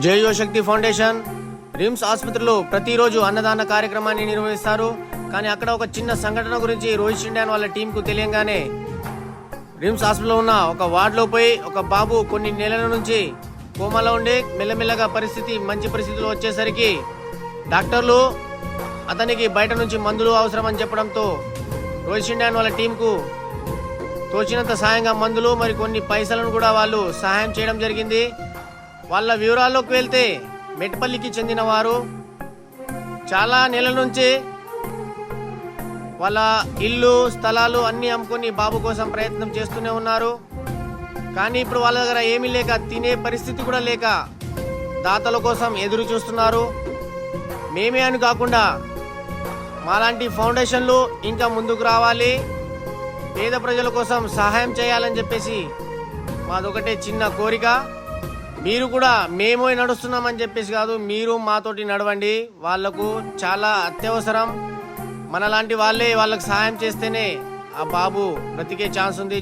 జై యువశక్తి foundation RIMS ఆసుపత్రిలో ప్రతిరోజు అన్నదాన కార్యక్రమాన్ని నిర్వహిస్తారు. కానీ అక్కడ ఒక చిన్న సంఘటన గురించి రోహిత్ షిండాన్ వాళ్ళ టీంకు తెలియగానే రిమ్స్ హాస్పిటల్లో ఉన్న ఒక వార్డులో పోయి ఒక బాబు కొన్ని నెలల నుంచి కోమాలో ఉండి మెల్లమెల్లగా మంచి పరిస్థితులు వచ్చేసరికి డాక్టర్లు అతనికి బయట నుంచి మందులు అవసరమని చెప్పడంతో రోహిత్ షిండాన్ వాళ్ళ టీంకు తోచినంత సాయంగా మందులు మరి కొన్ని పైసలను కూడా వాళ్ళు సహాయం చేయడం జరిగింది. వాళ్ళ వివరాల్లోకి వెళ్తే మెట్పల్లికి చెందిన వారు చాలా నెలల నుంచి వాళ్ళ ఇల్లు స్థలాలు అన్ని అమ్ముకొని బాబు కోసం ప్రయత్నం చేస్తూనే ఉన్నారు. కానీ ఇప్పుడు వాళ్ళ దగ్గర ఏమీ లేక తినే పరిస్థితి కూడా లేక దాతల కోసం ఎదురు చూస్తున్నారు. మేమే అని కాకుండా మాలాంటి ఫౌండేషన్లు ఇంకా ముందుకు రావాలి, పేద ప్రజల కోసం సహాయం చేయాలని చెప్పేసి మాదొకటే చిన్న కోరిక. మీరు కూడా మేము నడుస్తున్నామని చెప్పేసి కాదు, మీరు మాతోటి నడవండి. వాళ్లకు చాలా అత్యవసరం. మనలాంటి వాళ్ళే వాళ్ళకి సహాయం చేస్తేనే ఆ బాబు బ్రతికే ఛాన్స్ ఉంది.